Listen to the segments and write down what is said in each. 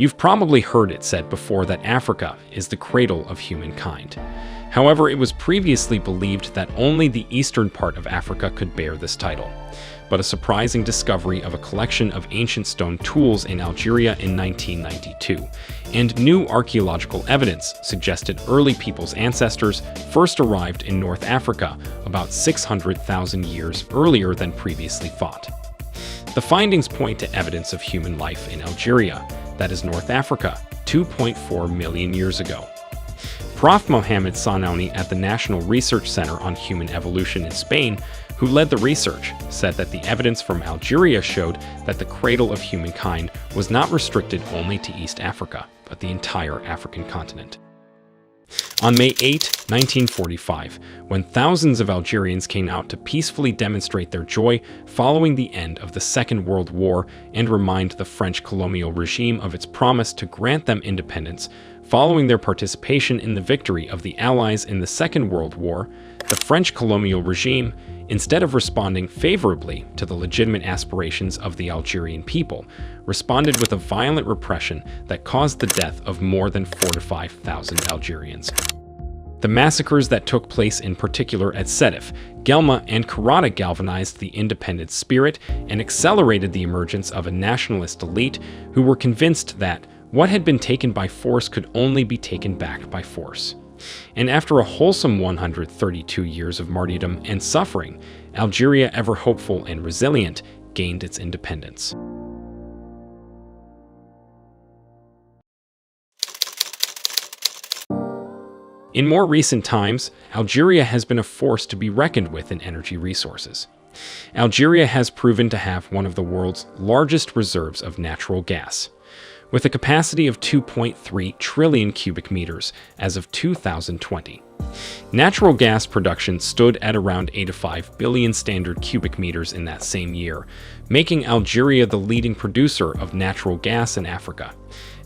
You've probably heard it said before that Africa is the cradle of humankind. However, it was previously believed that only the eastern part of Africa could bear this title. But a surprising discovery of a collection of ancient stone tools in Algeria in 1992, and new archaeological evidence suggested early people's ancestors first arrived in North Africa about 600,000 years earlier than previously thought. The findings point to evidence of human life in Algeria, that is North Africa, 2.4 million years ago. Prof Mohamed Sahnouni at the National Research Center on Human Evolution in Spain, who led the research, said that the evidence from Algeria showed that the cradle of humankind was not restricted only to East Africa, but the entire African continent. On May 8, 1945, when thousands of Algerians came out to peacefully demonstrate their joy following the end of the Second World War and remind the French colonial regime of its promise to grant them independence, following their participation in the victory of the Allies in the Second World War, the French colonial regime, instead of responding favorably to the legitimate aspirations of the Algerian people, responded with a violent repression that caused the death of more than 4,000 to 5,000 Algerians. The massacres that took place in particular at Sétif, Guelma, and Karada galvanized the independent spirit and accelerated the emergence of a nationalist elite who were convinced that what had been taken by force could only be taken back by force. And after a wholesome 132 years of martyrdom and suffering, Algeria, ever hopeful and resilient, gained its independence. In more recent times, Algeria has been a force to be reckoned with in energy resources. Algeria has proven to have one of the world's largest reserves of natural gas, with a capacity of 2.3 trillion cubic meters as of 2020. Natural gas production stood at around 85 billion standard cubic meters in that same year, making Algeria the leading producer of natural gas in Africa,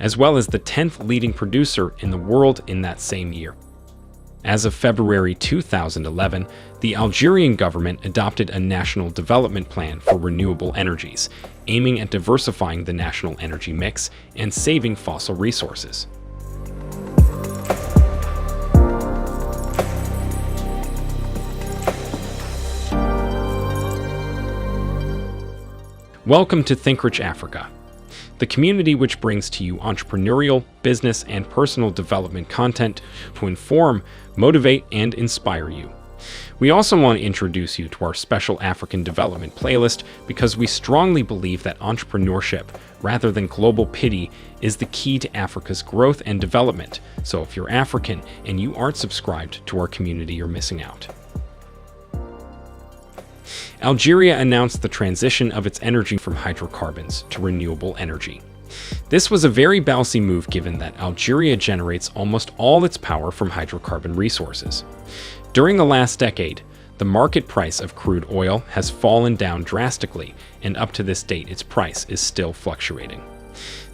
as well as the 10th leading producer in the world in that same year. As of February 2011, the Algerian government adopted a national development plan for renewable energies, aiming at diversifying the national energy mix and saving fossil resources. Welcome to Think Rich Africa, the community which brings to you entrepreneurial, business, and personal development content to inform, motivate, and inspire you. We also want to introduce you to our special African development playlist because we strongly believe that entrepreneurship, rather than global pity, is the key to Africa's growth and development. So if you're African and you aren't subscribed to our community, you're missing out. Algeria announced the transition of its energy from hydrocarbons to renewable energy. This was a very ballsy move given that Algeria generates almost all its power from hydrocarbon resources. During the last decade, the market price of crude oil has fallen down drastically, and up to this date its price is still fluctuating.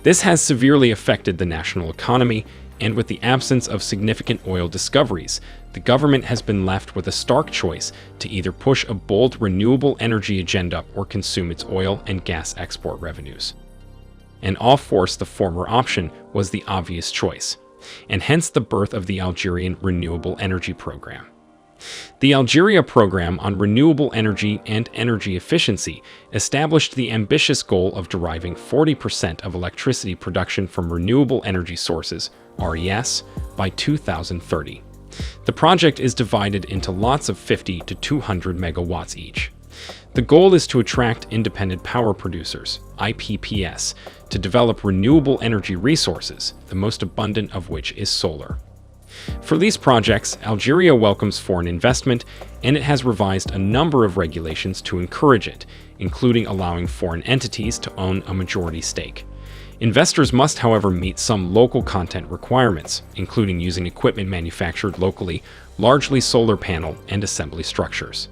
This has severely affected the national economy, and with the absence of significant oil discoveries, the government has been left with a stark choice to either push a bold renewable energy agenda or consume its oil and gas export revenues. And of course, the former option was the obvious choice, and hence the birth of the Algerian Renewable Energy Program. The Algeria Program on Renewable Energy and Energy Efficiency established the ambitious goal of deriving 40% of electricity production from renewable energy sources, RES, by 2030. The project is divided into lots of 50 to 200 megawatts each. The goal is to attract independent power producers, IPPs, to develop renewable energy resources, the most abundant of which is solar. For these projects, Algeria welcomes foreign investment, and it has revised a number of regulations to encourage it, including allowing foreign entities to own a majority stake. Investors must, however, meet some local content requirements, including using equipment manufactured locally, largely solar panel and assembly structures.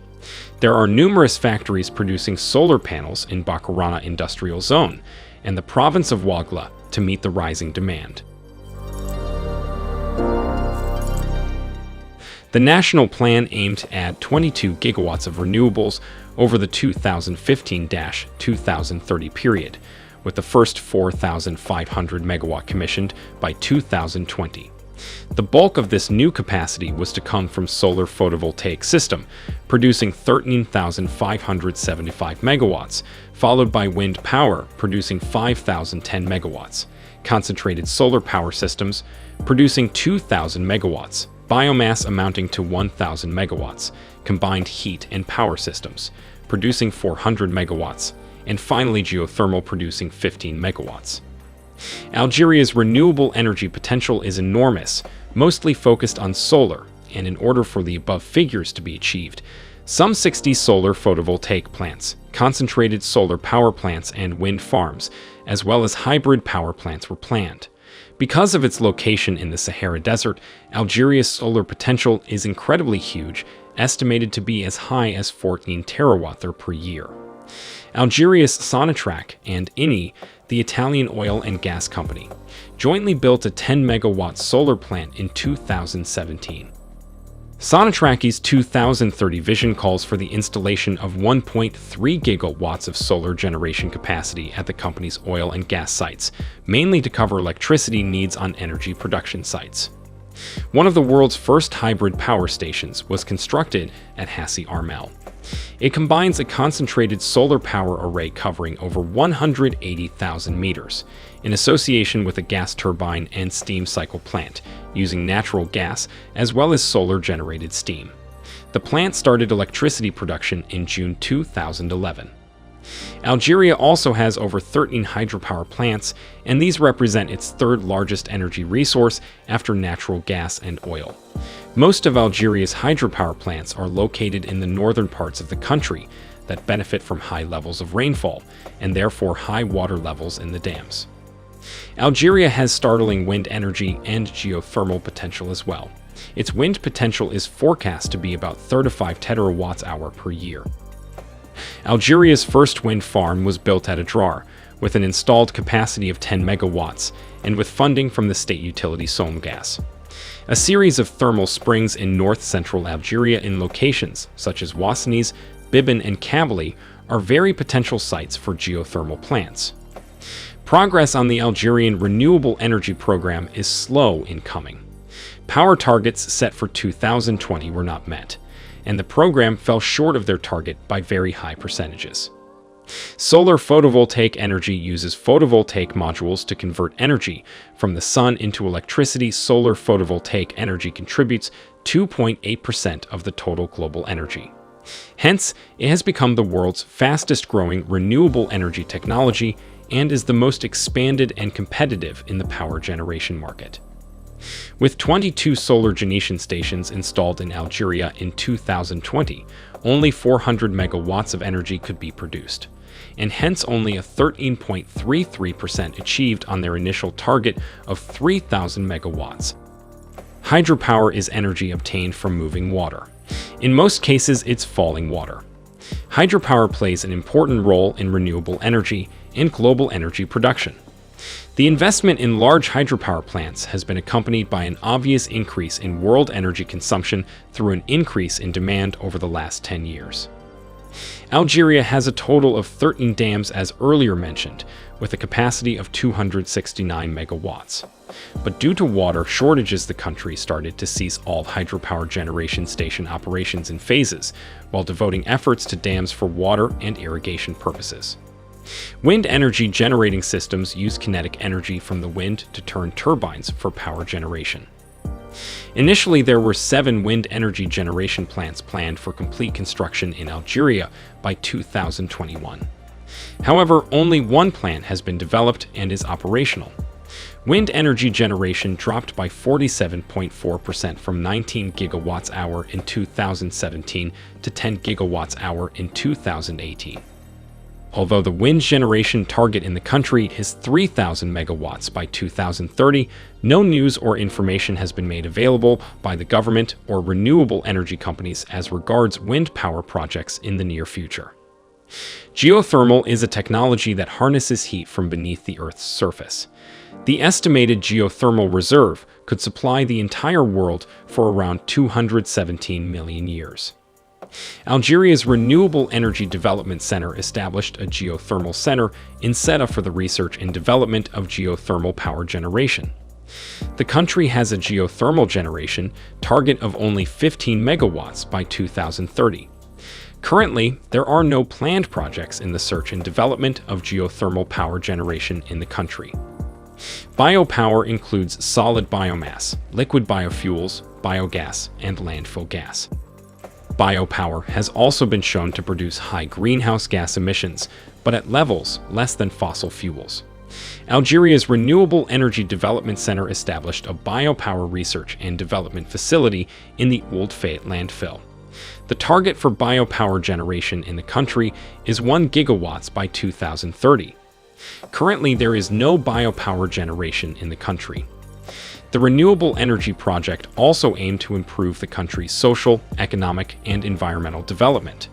There are numerous factories producing solar panels in Bakarana Industrial Zone and the province of Ouagla to meet the rising demand. The national plan aimed to add 22 gigawatts of renewables over the 2015-2030 period, with the first 4,500 megawatt commissioned by 2020. The bulk of this new capacity was to come from solar photovoltaic system, producing 13,575 megawatts, followed by wind power, producing 5,010 megawatts, concentrated solar power systems, producing 2,000 megawatts, biomass amounting to 1,000 megawatts, combined heat and power systems, producing 400 megawatts, and finally geothermal producing 15 megawatts. Algeria's renewable energy potential is enormous, mostly focused on solar, and in order for the above figures to be achieved, some 60 solar photovoltaic plants, concentrated solar power plants, and wind farms, as well as hybrid power plants were planned. Because of its location in the Sahara Desert, Algeria's solar potential is incredibly huge, estimated to be as high as 14 terawatt-hour per year. Algeria's Sonatrach and Eni, the Italian oil and gas company, jointly built a 10-megawatt solar plant in 2017. Sonatrach's 2030 vision calls for the installation of 1.3 gigawatts of solar generation capacity at the company's oil and gas sites, mainly to cover electricity needs on energy production sites. One of the world's first hybrid power stations was constructed at Hassi Armel. It combines a concentrated solar power array covering over 180,000 meters, in association with a gas turbine and steam cycle plant, using natural gas as well as solar-generated steam. The plant started electricity production in June 2011. Algeria also has over 13 hydropower plants, and these represent its third largest energy resource after natural gas and oil. Most of Algeria's hydropower plants are located in the northern parts of the country that benefit from high levels of rainfall, and therefore high water levels in the dams. Algeria has startling wind energy and geothermal potential as well. Its wind potential is forecast to be about 35 terawatts-hour per year. Algeria's first wind farm was built at Adrar, with an installed capacity of 10 megawatts, and with funding from the state utility Somgas. A series of thermal springs in north-central Algeria in locations such as Wassanis, Biban, and Kabylie are very potential sites for geothermal plants. Progress on the Algerian renewable energy program is slow in coming. Power targets set for 2020 were not met, and the program fell short of their target by very high percentages. Solar photovoltaic energy uses photovoltaic modules to convert energy from the sun into electricity. Solar photovoltaic energy contributes 2.8% of the total global energy. Hence, it has become the world's fastest-growing renewable energy technology and is the most expanded and competitive in the power generation market. With 22 solar generation stations installed in Algeria in 2020, only 400 megawatts of energy could be produced, and hence only a 13.33% achieved on their initial target of 3,000 megawatts. Hydropower is energy obtained from moving water. In most cases, it's falling water. Hydropower plays an important role in renewable energy and global energy production. The investment in large hydropower plants has been accompanied by an obvious increase in world energy consumption through an increase in demand over the last 10 years. Algeria has a total of 13 dams, as earlier mentioned, with a capacity of 269 megawatts. But due to water shortages, the country started to cease all hydropower generation station operations in phases, while devoting efforts to dams for water and irrigation purposes. Wind energy generating systems use kinetic energy from the wind to turn turbines for power generation. Initially, there were 7 wind energy generation plants planned for complete construction in Algeria by 2021. However, only one plant has been developed and is operational. Wind energy generation dropped by 47.4% from 19 gigawatts-hour in 2017 to 10 gigawatts-hour in 2018. Although the wind generation target in the country is 3,000 megawatts by 2030, no news or information has been made available by the government or renewable energy companies as regards wind power projects in the near future. Geothermal is a technology that harnesses heat from beneath the Earth's surface. The estimated geothermal reserve could supply the entire world for around 217 million years. Algeria's Renewable Energy Development Center established a geothermal center in Ceuta for the research and development of geothermal power generation. The country has a geothermal generation target of only 15 megawatts by 2030. Currently, there are no planned projects in the search and development of geothermal power generation in the country. Biopower includes solid biomass, liquid biofuels, biogas, and landfill gas. Biopower has also been shown to produce high greenhouse gas emissions, but at levels less than fossil fuels. Algeria's Renewable Energy Development Center established a biopower research and development facility in the Old Fayet landfill. The target for biopower generation in the country is 1 gigawatts by 2030. Currently, there is no biopower generation in the country. The Renewable Energy Project also aimed to improve the country's social, economic, and environmental development.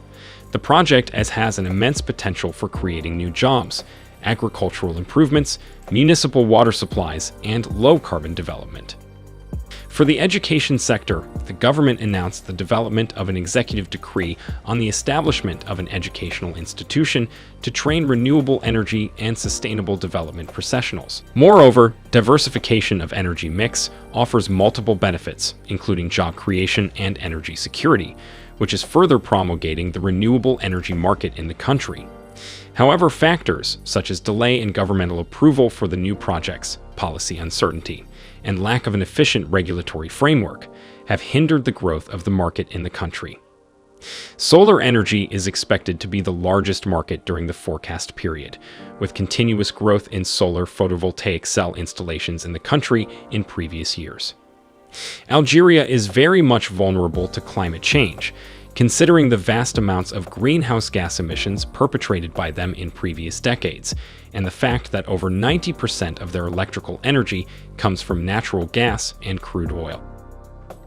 The project has an immense potential for creating new jobs, agricultural improvements, municipal water supplies, and low-carbon development. For the education sector, the government announced the development of an executive decree on the establishment of an educational institution to train renewable energy and sustainable development professionals. Moreover, diversification of energy mix offers multiple benefits, including job creation and energy security, which is further promulgating the renewable energy market in the country. However, factors such as delay in governmental approval for the new projects, policy uncertainty, and lack of an efficient regulatory framework have hindered the growth of the market in the country. Solar energy is expected to be the largest market during the forecast period, with continuous growth in solar photovoltaic cell installations in the country in previous years. Algeria is very much vulnerable to climate change, considering the vast amounts of greenhouse gas emissions perpetrated by them in previous decades, and the fact that over 90% of their electrical energy comes from natural gas and crude oil.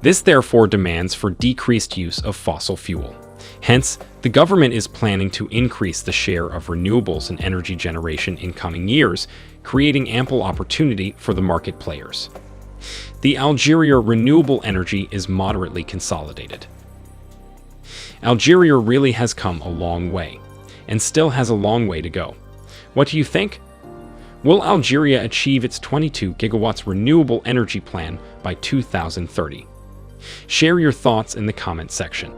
This therefore demands for decreased use of fossil fuel. Hence, the government is planning to increase the share of renewables in energy generation in coming years, creating ample opportunity for the market players. The Algeria renewable energy is moderately consolidated. Algeria really has come a long way, and still has a long way to go. What do you think? Will Algeria achieve its 22 gigawatts renewable energy plan by 2030? Share your thoughts in the comment section.